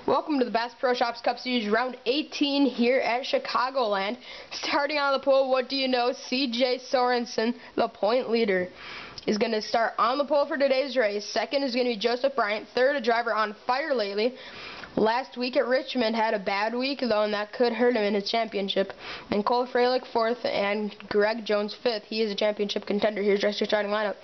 Welcome to the Bass Pro Shops Cup Series round 18 here at Chicagoland. Starting on the pole, what do you know? CJ Sorensen, the point leader, is going to start on the pole for today's race. Second is going to be Joseph Bryant. Third, a driver on fire lately. Last week at Richmond had a bad week though, and that could hurt him in his championship. And Cole Freilich fourth, and Greg Jones fifth. He is a championship contender. Here's your starting lineup: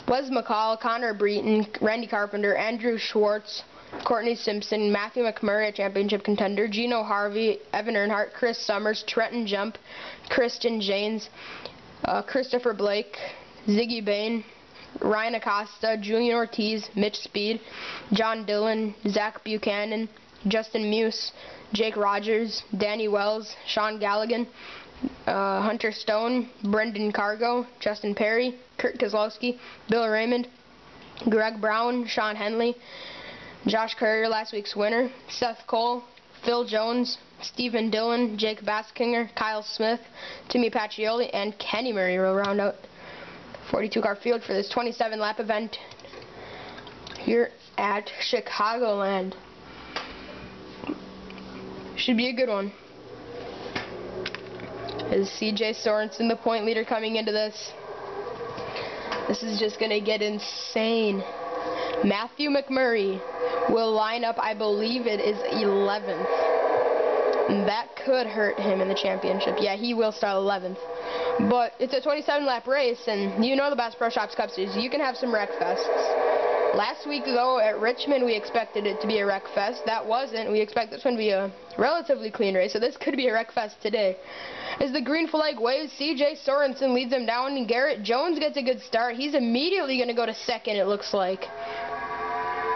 Wes McCall, Connor Breton, Randy Carpenter, Andrew Schwartz, Courtney Simpson, Matthew McMurray, a championship contender, Gino Harvey, Evan Earnhardt, Chris Summers, Trenton Jump, Kristen Janes, Christopher Blake, Ziggy Bain, Ryan Acosta, Julian Ortiz, Mitch Speed, John Dillon, Zach Buchanan, Justin Muse, Jake Rogers, Danny Wells, Sean Galligan, Hunter Stone, Brendan Cargo, Justin Perry, Kurt Kozlowski, Bill Raymond, Greg Brown, Sean Henley, Josh Courier, last week's winner, Seth Cole, Phil Jones, Stephen Dillon, Jake Baskinger, Kyle Smith, Timmy Pacioli, and Kenny Murray will round out 42-car field for this 27-lap event here at Chicagoland. Should be a good one. Is CJ Sorensen the point leader coming into this? This is just going to get insane. Matthew McMurray will line up, I believe it is 11th. And that could hurt him in the championship. Yeah, he will start 11th. But it's a 27-lap race, and you know the Bass Pro Shops Cup Series. You can have some wreck fests. Last week, though, at Richmond, we expected it to be a wreck fest. That wasn't. We expect this one to be a relatively clean race, so this could be a wreck fest today. As the green flag waves, CJ Sorensen leads them down, and Garrett Jones gets a good start. He's immediately going to go to second, it looks like.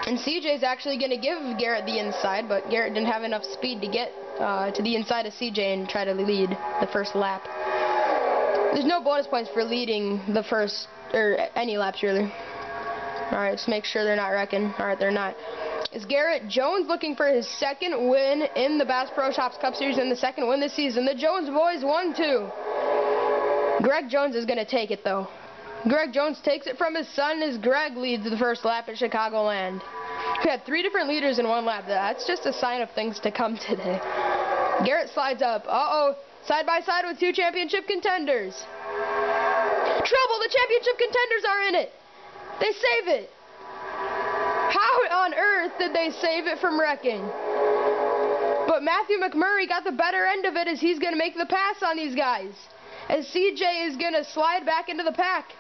And CJ's actually going to give Garrett the inside, but Garrett didn't have enough speed to get to the inside of CJ and try to lead the first lap. There's no bonus points for leading the first, or any laps really. Alright, let's make sure they're not wrecking. Alright, they're not. Is Garrett Jones looking for his second win in the Bass Pro Shops Cup Series and the second win this season? The Jones boys 1-2. Greg Jones is going to take it though. Greg Jones takes it from his son as Greg leads the first lap at Chicagoland. We had 3 different leaders in one lap. That's just a sign of things to come today. Garrett slides up. Uh-oh. Side by side with 2 championship contenders. Trouble! The championship contenders are in it. They save it. How on earth did they save it from wrecking? But Matthew McMurray got the better end of it as he's going to make the pass on these guys. As CJ is going to slide back into the pack.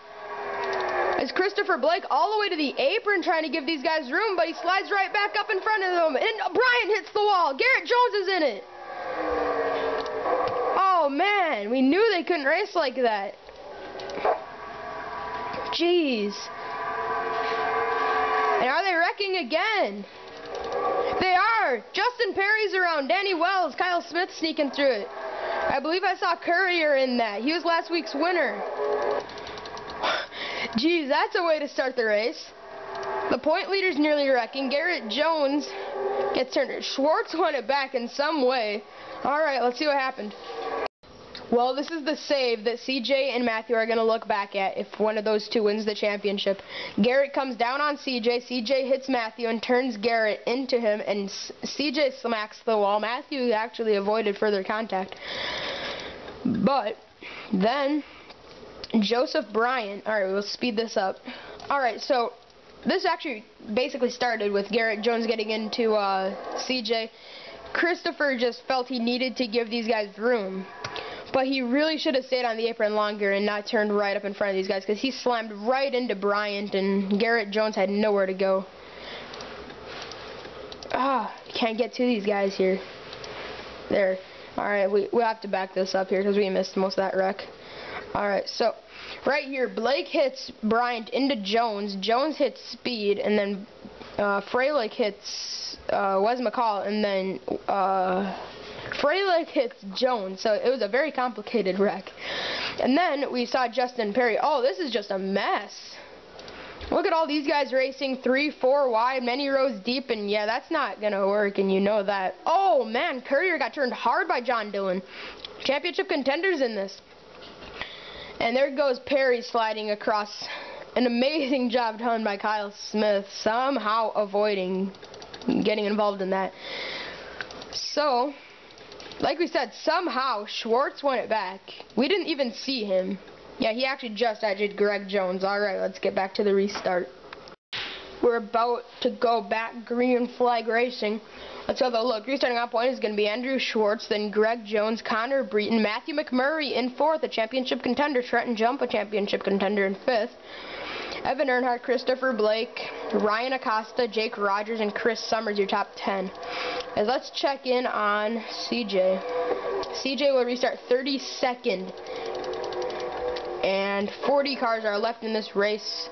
As Christopher Blake all the way to the apron trying to give these guys room, but he slides right back up in front of them. And Brian hits the wall. Garrett Jones is in it. Oh man, we knew they couldn't race like that. Jeez. And are they wrecking again? They are. Justin Perry's around. Danny Wells, Kyle Smith sneaking through it. I believe I saw Courier in that. He was last week's winner. Geez, that's a way to start the race. The point leader's nearly wrecking. Garrett Jones gets turned. Schwartz won it back in some way. Alright, let's see what happened. Well, this is the save that CJ and Matthew are going to look back at if one of those 2 wins the championship. Garrett comes down on CJ. CJ hits Matthew and turns Garrett into him, and CJ smacks the wall. Matthew actually avoided further contact. But then Joseph Bryant. Alright, we'll speed this up. Alright, so this actually basically started with Garrett Jones getting into CJ. Christopher just felt he needed to give these guys room. But he really should have stayed on the apron longer and not turned right up in front of these guys, because he slammed right into Bryant, and Garrett Jones had nowhere to go. Can't get to these guys here. There. Alright, we'll have to back this up here because we missed most of that wreck. Alright, so right here, Blake hits Bryant into Jones. Jones hits Speed, and then Freilich hits Wes McCall, and then Freilich hits Jones, so it was a very complicated wreck. And then we saw Justin Perry. Oh, this is just a mess. Look at all these guys racing 3, 4 wide, many rows deep, and yeah, that's not going to work, and you know that. Oh, man, Courier got turned hard by John Dillon. Championship contenders in this. And there goes Perry sliding across. An amazing job done by Kyle Smith, somehow avoiding getting involved in that. So, like we said, somehow Schwartz won it back. We didn't even see him. Yeah, he actually just edged Greg Jones. Alright, let's get back to the restart. We're about to go back green flag racing. Let's have a look. Restarting on point is going to be Andrew Schwartz, then Greg Jones, Connor Breton, Matthew McMurray in fourth, a championship contender, Trenton Jump, a championship contender in fifth, Evan Earnhardt, Christopher Blake, Ryan Acosta, Jake Rogers, and Chris Summers, your top 10. As let's check in on CJ. CJ will restart 32nd. And 40 cars are left in this race.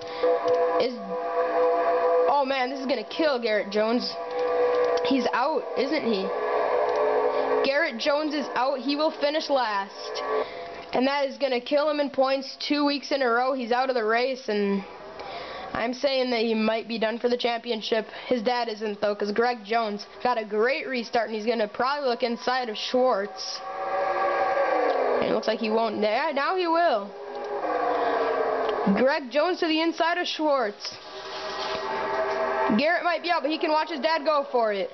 Oh man, this is going to kill Garrett Jones. He's out, isn't he? Garrett Jones is out. He will finish last. And that is going to kill him in points 2 weeks in a row. He's out of the race, and I'm saying that he might be done for the championship. His dad isn't, though, because Greg Jones got a great restart, and he's going to probably look inside of Schwartz. And it looks like he won't. Yeah, now he will. Greg Jones to the inside of Schwartz. Garrett might be out, but he can watch his dad go for it.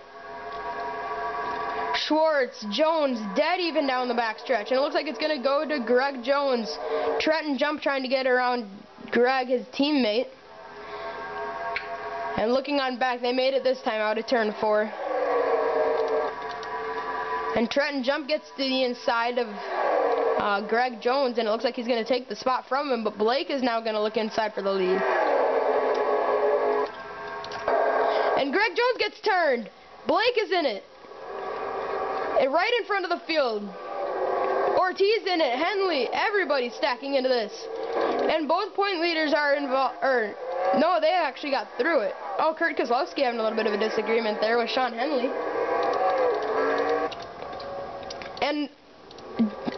Schwartz, Jones, dead even down the backstretch. And it looks like it's going to go to Greg Jones. Trenton Jump trying to get around Greg, his teammate. And looking on back, they made it this time out of turn 4. And Trenton Jump gets to the inside of Greg Jones, and it looks like he's going to take the spot from him, but Blake is now going to look inside for the lead. And Greg Jones gets turned. Blake is in it. And right in front of the field. Ortiz in it. Henley. Everybody's stacking into this. And both point leaders are involved. No, they actually got through it. Oh, Kurt Kozlowski having a little bit of a disagreement there with Sean Henley. And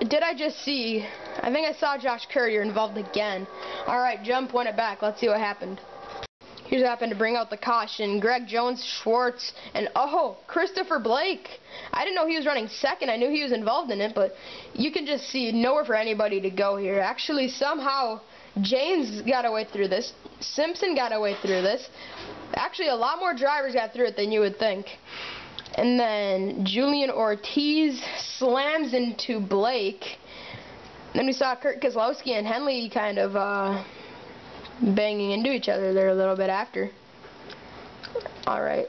did I just see? I think I saw Josh Courier involved again. Alright, Jump won it back. Let's see what happened. Here's what happened to bring out the caution. Greg Jones, Schwartz, and oh, Christopher Blake. I didn't know he was running second. I knew he was involved in it, but you can just see nowhere for anybody to go here. Actually, somehow, James got away through this. Simpson got away through this. Actually, a lot more drivers got through it than you would think. And then Julian Ortiz slams into Blake. Then we saw Kurt Kozlowski and Henley kind of banging into each other there a little bit after. Alright.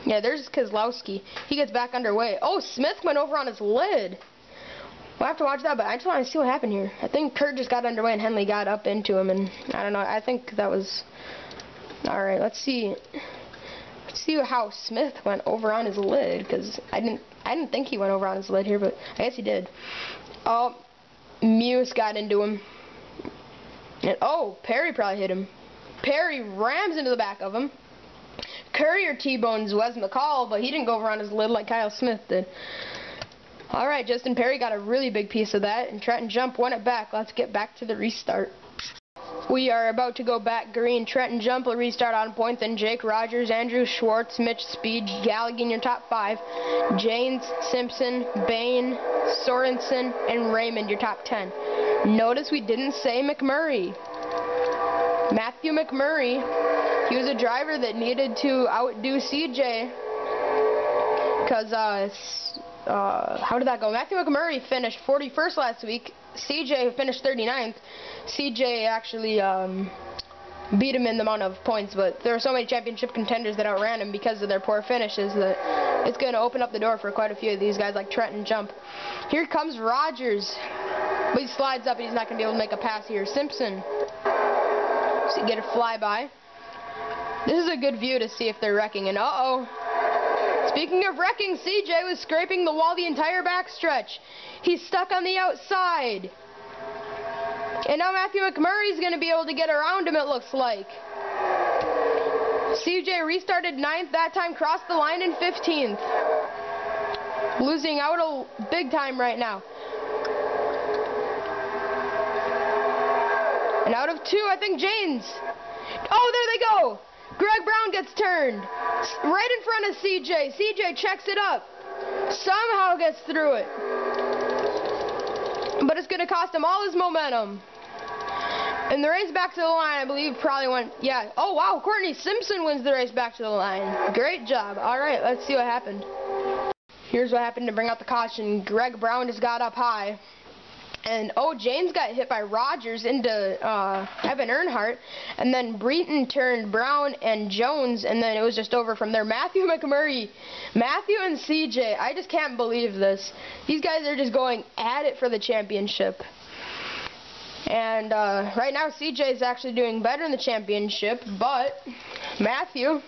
Yeah, there's Kozlowski. He gets back underway. Oh, Smith went over on his lid. We'll have to watch that, but I just want to see what happened here. I think Kurt just got underway and Henley got up into him, and I don't know. I think that was... Alright, let's see. Let's see how Smith went over on his lid, because I didn't think he went over on his lid here, but I guess he did. Oh, Muse got into him. And oh, Perry probably hit him. Perry rams into the back of him. Courier T-bones Wes McCall, but he didn't go over on his lid like Kyle Smith did. Alright, Justin Perry got a really big piece of that, and Trenton Jump won it back. Let's get back to the restart. We are about to go back green. Trenton Jump will restart on point, then Jake Rogers, Andrew Schwartz, Mitch Speed, Gallagher in your top 5, Janes, Simpson, Bain, Sorensen, and Raymond your top 10. Notice we didn't say McMurray. Matthew McMurray, he was a driver that needed to outdo CJ because, how did that go? Matthew McMurray finished 41st last week. CJ finished 39th. CJ actually beat him in the amount of points, but there were so many championship contenders that outran him because of their poor finishes that it's going to open up the door for quite a few of these guys like Trenton Jump. Here comes Rogers. But he slides up and he's not going to be able to make a pass here. Simpson. So get a flyby. This is a good view to see if they're wrecking. And uh-oh. Speaking of wrecking, CJ was scraping the wall the entire backstretch. He's stuck on the outside. And now Matthew McMurray's going to be able to get around him, it looks like. CJ restarted 9th that time, crossed the line in 15th. Losing out a big time right now. And out of 2, I think Janes. Oh, there they go. Greg Brown gets turned. Right in front of CJ. CJ checks it up. Somehow gets through it. But it's going to cost him all his momentum. And the race back to the line, I believe, probably went, yeah. Oh, wow, Courtney Simpson wins the race back to the line. Great job. All right, let's see what happened. Here's what happened to bring out the caution. Greg Brown just got up high. And, oh, James got hit by Rogers into Evan Earnhardt. And then Breton turned Brown and Jones, and then it was just over from there. Matthew McMurray, Matthew and CJ, I just can't believe this. These guys are just going at it for the championship. And right now, CJ is actually doing better in the championship, but Matthew,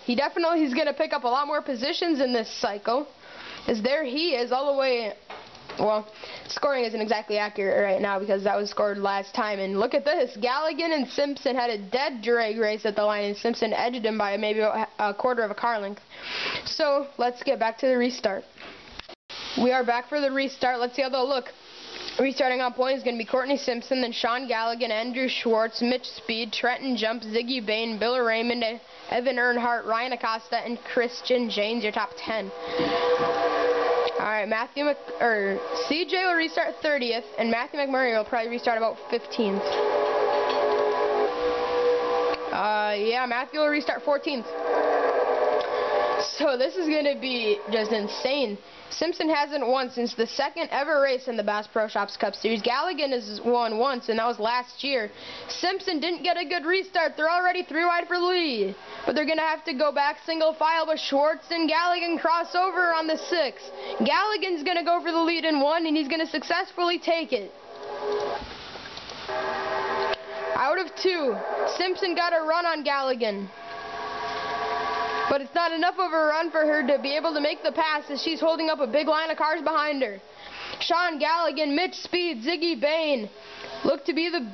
he's going to pick up a lot more positions in this cycle. As there he is all the way. Well, scoring isn't exactly accurate right now because that was scored last time. And look at this. Galligan and Simpson had a dead drag race at the line, and Simpson edged him by maybe a quarter of a car length. So let's get back to the restart. We are back for the restart. Let's see how they'll look. Restarting on point is going to be Courtney Simpson, then Sean Galligan, Andrew Schwartz, Mitch Speed, Trenton Jump, Ziggy Bain, Bill Raymond, Evan Earnhardt, Ryan Acosta, and Christian Janes, your top 10. Alright, CJ will restart 30th, and Matthew McMurray will probably restart about 15th. Yeah, Matthew will restart 14th. So this is going to be just insane. Simpson hasn't won since the second ever race in the Bass Pro Shops Cup Series. Galligan has won once, and that was last year. Simpson didn't get a good restart. They're already 3 wide for the lead. But they're going to have to go back single file, but Schwartz and Galligan cross over on the 6th. Galligan's going to go for the lead in 1, and he's going to successfully take it. Out of 2, Simpson got a run on Galligan. But it's not enough of a run for her to be able to make the pass as she's holding up a big line of cars behind her. Sean Galligan, Mitch Speed, Ziggy Bain look to be the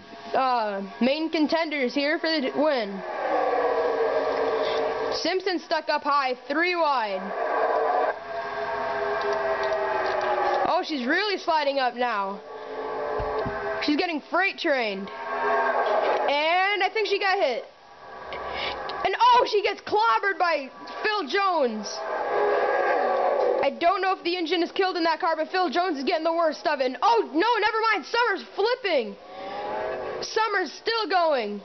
main contenders here for the win. Simpson stuck up high, 3 wide. Oh, she's really sliding up now. She's getting freight trained. And I think she got hit. And oh, she gets clobbered by Phil Jones. I don't know if the engine is killed in that car, but Phil Jones is getting the worst of it. And oh, no, never mind. Summer's flipping. Summer's still going.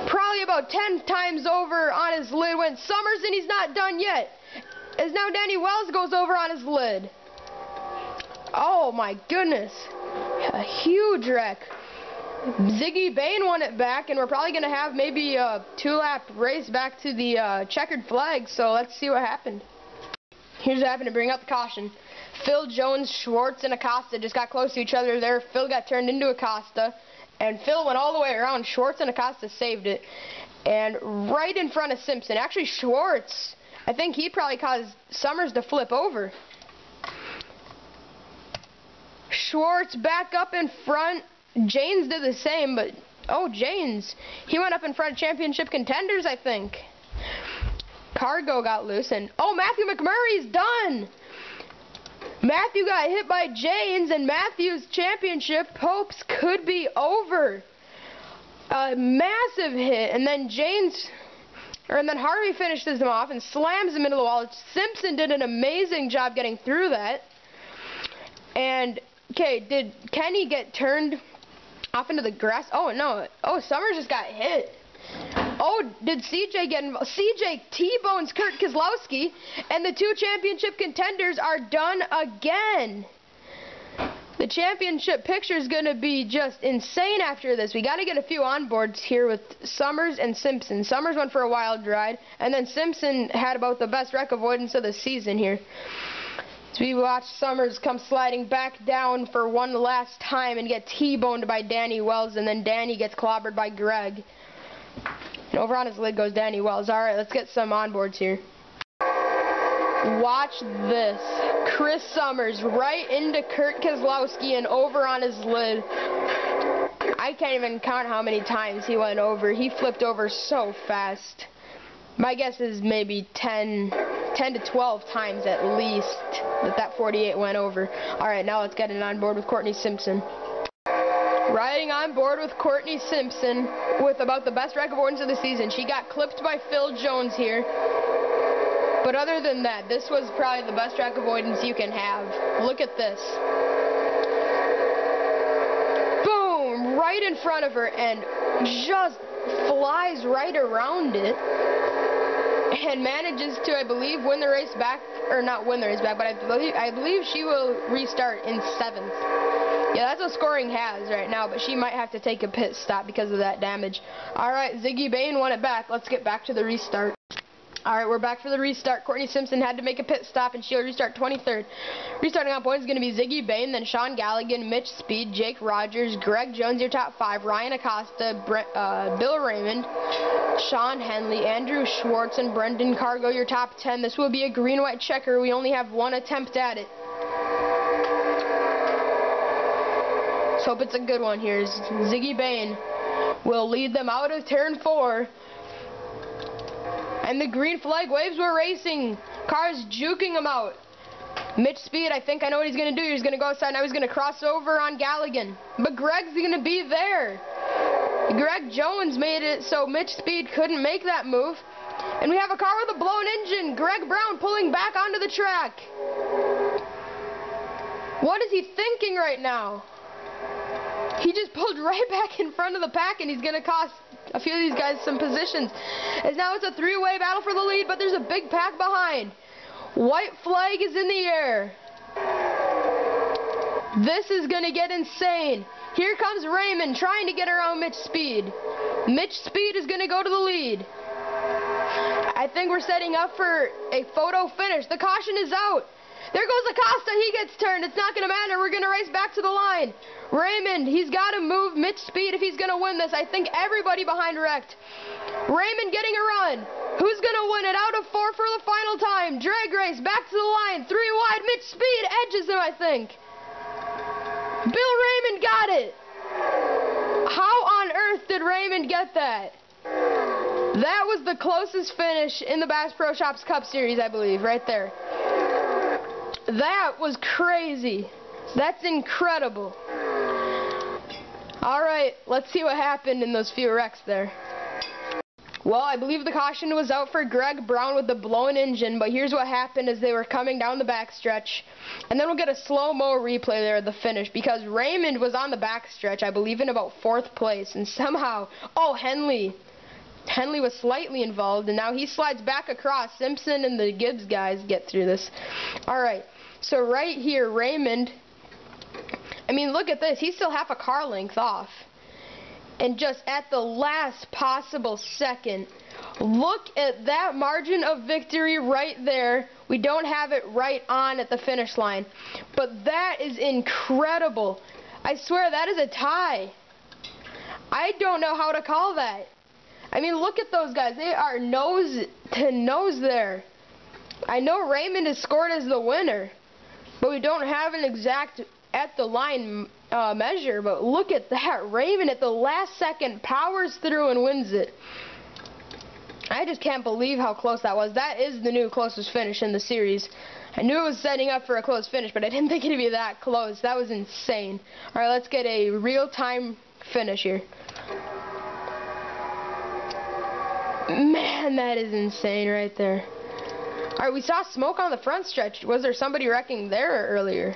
Probably about 10 times over on his lid went Summers, and he's not done yet. As now Danny Wells goes over on his lid. Oh, my goodness. A huge wreck. Ziggy Bain won it back, and we're probably going to have maybe a 2-lap race back to the checkered flag, so let's see what happened. Here's what happened to bring out the caution. Phil Jones, Schwartz, and Acosta just got close to each other there. Phil got turned into Acosta, and Phil went all the way around. Schwartz and Acosta saved it. And right in front of Simpson. Actually, Schwartz, I think he probably caused Summers to flip over. Schwartz back up in front. Janes did the same, but, oh, Janes, he went up in front of championship contenders, I think. Cargo got loose, and, oh, Matthew McMurray's done. Matthew got hit by Janes, and Matthew's championship hopes could be over. A massive hit, and then Harvey finishes him off and slams him into the wall. Simpson did an amazing job getting through that. And, okay, did Kenny get turned off into the grass? Oh, no. Oh, Summers just got hit. Oh, did CJ get involved? CJ T-bones Kurt Keselowski, and the 2 championship contenders are done again. The championship picture is going to be just insane after this. We got to get a few onboards here with Summers and Simpson. Summers went for a wild ride, and then Simpson had about the best wreck avoidance of the season here. So we watch Summers come sliding back down for one last time and get T-boned by Danny Wells, and then Danny gets clobbered by Greg. And over on his lid goes Danny Wells. Alright, let's get some onboards here. Watch this. Chris Summers right into Kurt Keselowski and over on his lid. I can't even count how many times he went over. He flipped over so fast. My guess is maybe 10 to 12 times at least that 48 went over. Alright, now let's get it on board with Courtney Simpson. Riding on board with Courtney Simpson with about the best wreck avoidance of the season. She got clipped by Phil Jones here. But other than that, this was probably the best wreck avoidance you can have. Look at this. Boom! right in front of her and just flies right around it and manages to, I believe, win the race back, or not win the race back, but I believe she will restart in 7th. Yeah, that's what scoring has right now, but she might have to take a pit stop because of that damage. Alright, Ziggy Bain won it back. Let's get back to the restart. Alright, we're back for the restart. Courtney Simpson had to make a pit stop, and she'll restart 23rd. Restarting on points is going to be Ziggy Bain, then Sean Galligan, Mitch Speed, Jake Rogers, Greg Jones, your top 5, Ryan Acosta, Bill Raymond, Sean Henley, Andrew Schwartz, and Brendan Cargo, your top 10. This will be a green-white checker. We only have one attempt at it. Let's hope it's a good one here. Ziggy Bain will lead them out of turn 4. And the green flag waves were racing. Cars juking him out. Mitch Speed, I think I know what he's going to do. He's going to go outside. Now he's going to cross over on Galligan. But Greg's going to be there. Greg Jones made it so Mitch Speed couldn't make that move. And we have a car with a blown engine. Greg Brown pulling back onto the track. What is he thinking right now? He just pulled right back in front of the pack, and he's going to cost a few of these guys some positions. As now it's a 3-way battle for the lead, but there's a big pack behind. White flag is in the air. This is going to get insane. Here comes Raymond trying to get around Mitch Speed. Mitch Speed is going to go to the lead. I think we're setting up for a photo finish. The caution is out. There goes Acosta. He gets turned. It's not going to matter. We're going to race back to the line. Raymond, he's got to move Mitch Speed if he's going to win this. I think everybody behind wrecked. Raymond getting a run. Who's going to win it? Out of 4 for the final time. Drag race back to the line. 3 wide. Mitch Speed edges him, I think. Bill Raymond got it. How on earth did Raymond get that? That was the closest finish in the Bass Pro Shops Cup Series, I believe, right there. That was crazy. That's incredible. Alright, let's see what happened in those few wrecks there. Well, I believe the caution was out for Greg Brown with the blown engine, but here's what happened as they were coming down the backstretch. And then we'll get a slow-mo replay there of the finish, because Raymond was on the backstretch, I believe in about 4th place, and somehow, Henley was slightly involved, and now he slides back across. Simpson and the Gibbs guys get through this. Alright, so right here, Raymond, I mean, look at this. He's still half a car length off. And just at the last possible second, look at that margin of victory right there. We don't have it right on at the finish line, but that is incredible. I swear that is a tie. I don't know how to call that. I mean, look at those guys. They are nose to nose there. I know Raymond is scored as the winner, but we don't have an exact at the line measure. But look at that. Raymond at the last second powers through and wins it. I just can't believe how close that was. That is the new closest finish in the series. I knew it was setting up for a close finish, but I didn't think it would be that close. That was insane. All right, let's get a real-time finish here. Man, that is insane right there. Alright, we saw smoke on the front stretch. Was there somebody wrecking there earlier?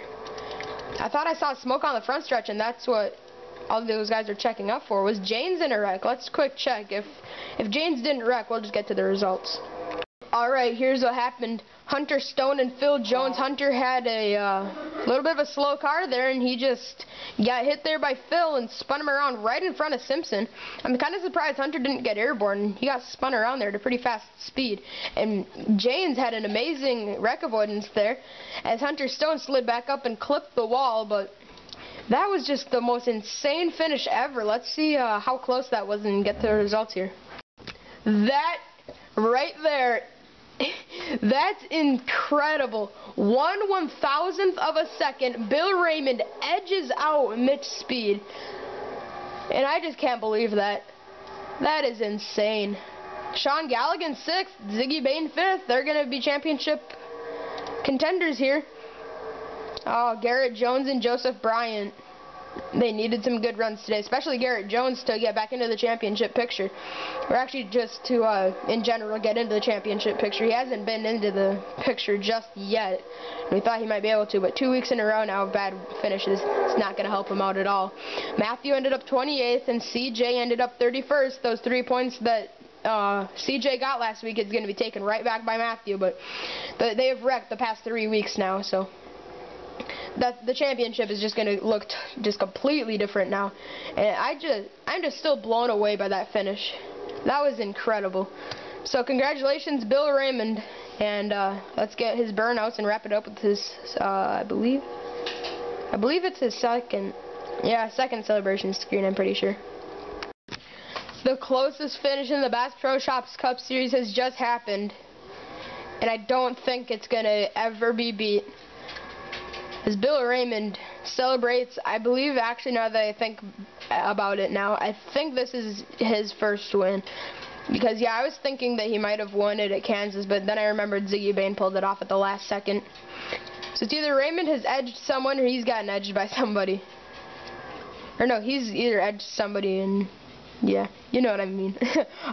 I thought I saw smoke on the front stretch, and that's what all those guys are checking up for. Was Janes in a wreck? Let's quick check. If Janes didn't wreck, we'll just get to the results. Alright, here's what happened. Hunter Stone and Phil Jones. Hunter had a little bit of a slow car there, and he just got hit there by Phil and spun him around right in front of Simpson. I'm kind of surprised Hunter didn't get airborne. He got spun around there at a pretty fast speed. And Janes had an amazing wreck avoidance there as Hunter Stone slid back up and clipped the wall, but that was just the most insane finish ever. Let's see how close that was and get the results here. That right there, that's incredible. 1/1000th of a second, Bill Raymond edges out Mitch Speed. And I just can't believe that. That is insane. Sean Galligan 6th, Ziggy Bain 5th. They're going to be championship contenders here. Oh, Garrett Jones and Joseph Bryant. they needed some good runs today, especially Garrett Jones to get back into the championship picture. Or actually just to, in general, get into the championship picture. He hasn't been into the picture just yet. We thought he might be able to, but 2 weeks in a row now of bad finishes, it's not going to help him out at all. Matthew ended up 28th, and CJ ended up 31st. Those 3 points that CJ got last week is going to be taken right back by Matthew, but they have wrecked the past 3 weeks now, so the championship is just going to look just completely different now. And I'm just still blown away by that finish. That was incredible. So congratulations, Bill Raymond, and let's get his burnouts and wrap it up with his I believe it's his second celebration screen, I'm pretty sure. The closest finish in the Bass Pro Shops Cup Series has just happened, and I don't think it's going to ever be beat. As Bill Raymond celebrates, I believe, actually, now that I think about it now, I think this is his first win. Because, yeah, I was thinking that he might have won it at Kansas, but then I remembered Ziggy Bain pulled it off at the last second. So it's either Raymond has edged someone or he's gotten edged by somebody. Or no, he's either edged somebody and... yeah, you know what I mean.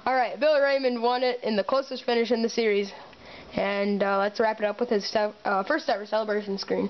Alright, Bill Raymond won it in the closest finish in the series. And let's wrap it up with his first ever celebration screen.